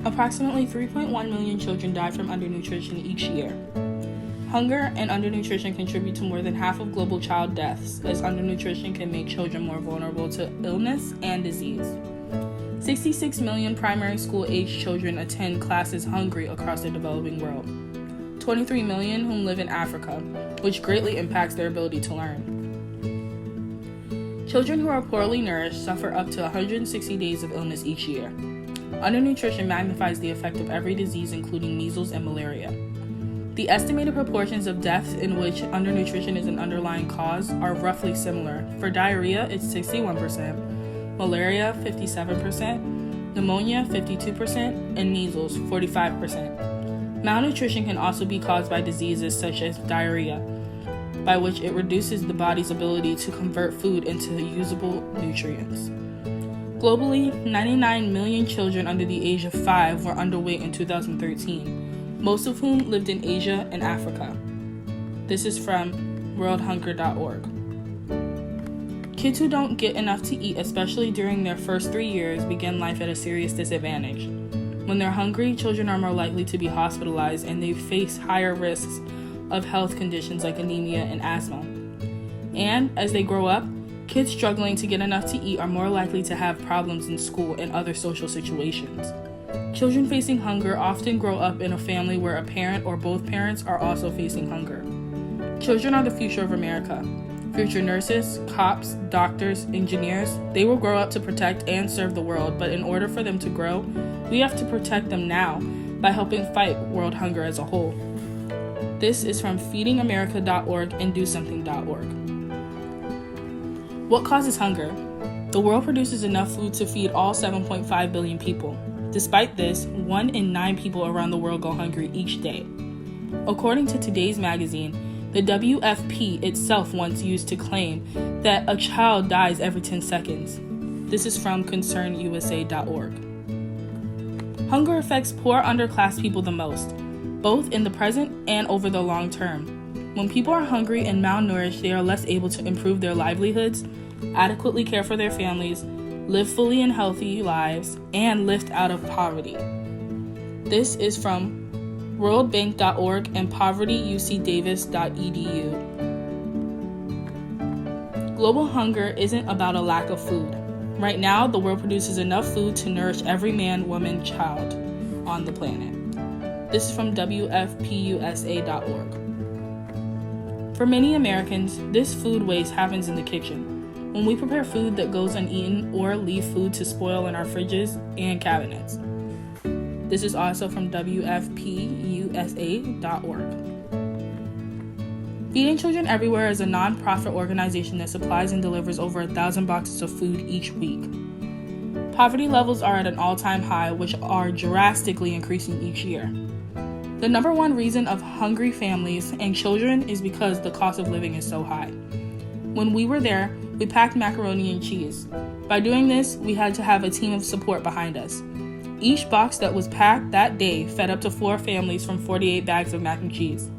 Approximately 3.1 million children die from undernutrition each year. Hunger and undernutrition contribute to more than half of global child deaths, as undernutrition can make children more vulnerable to illness and disease. 66 million primary school-aged children attend classes hungry across the developing world. 23 million whom live in Africa, which greatly impacts their ability to learn. Children who are poorly nourished suffer up to 160 days of illness each year. Undernutrition magnifies the effect of every disease, including measles and malaria. The estimated proportions of deaths in which undernutrition is an underlying cause are roughly similar. For diarrhea, it's 61%, malaria, 57%, pneumonia, 52%, and measles, 45%. Malnutrition can also be caused by diseases such as diarrhea, by which it reduces the body's ability to convert food into usable nutrients. Globally, 99 million children under the age of 5 were underweight in 2013, most of whom lived in Asia and Africa. This is from worldhunger.org. Kids who don't get enough to eat, especially during their first 3 years, begin life at a serious disadvantage. When they're hungry, children are more likely to be hospitalized and they face higher risks of health conditions like anemia and asthma. And as they grow up, kids struggling to get enough to eat are more likely to have problems in school and other social situations. Children facing hunger often grow up in a family where a parent or both parents are also facing hunger. Children are the future of America. Future nurses, cops, doctors, engineers, they will grow up to protect and serve the world, but in order for them to grow, we have to protect them now by helping fight world hunger as a whole. This is from feedingamerica.org and dosomething.org. What causes hunger? The world produces enough food to feed all 7.5 billion people. Despite this, 1 in 9 people around the world go hungry each day. According to today's magazine, the WFP itself once used to claim that a child dies every 10 seconds. This is from concernusa.org. Hunger affects poor underclass people the most, both in the present and over the long term. When people are hungry and malnourished, they are less able to improve their livelihoods, adequately care for their families, live fully and healthy lives, and lift out of poverty. This is from worldbank.org and povertyucdavis.edu. Global hunger isn't about a lack of food. Right now, the world produces enough food to nourish every man, woman, child on the planet. This is from WFPUSA.org. For many Americans, this food waste happens in the kitchen, when we prepare food that goes uneaten or leave food to spoil in our fridges and cabinets. This is also from WFPUSA.org. Feeding Children Everywhere is a non-profit organization that supplies and delivers over 1,000 boxes of food each week. Poverty levels are at an all-time high, which are drastically increasing each year. The number one reason of hungry families and children is because the cost of living is so high. When we were there, we packed macaroni and cheese. By doing this, we had to have a team of support behind us. Each box that was packed that day fed up to 4 families from 48 bags of mac and cheese.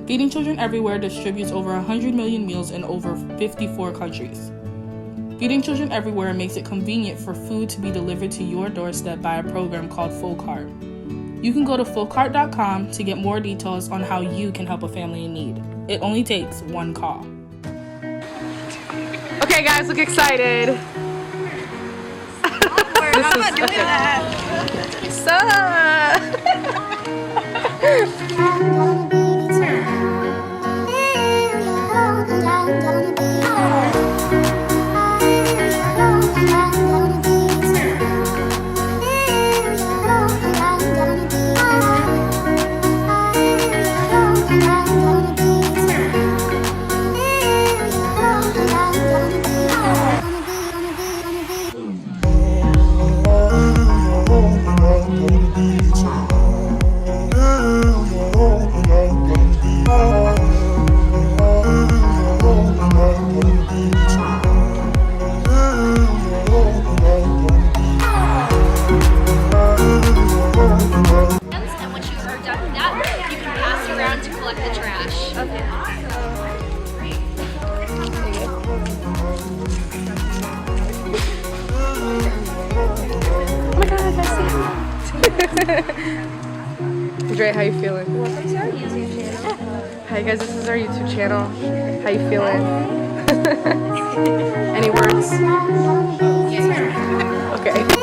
Feeding Children Everywhere distributes over 100 million meals in over 54 countries. Feeding Children Everywhere makes it convenient for food to be delivered to your doorstep by a program called Full Cart. You can go to fullcart.com to get more details on how you can help a family in need. It only takes one call. Okay, guys, look excited. I'm not doing that. Dre, how you feeling? Welcome to our YouTube channel. Hi guys, this is our YouTube channel. How you feeling? Any words? Okay.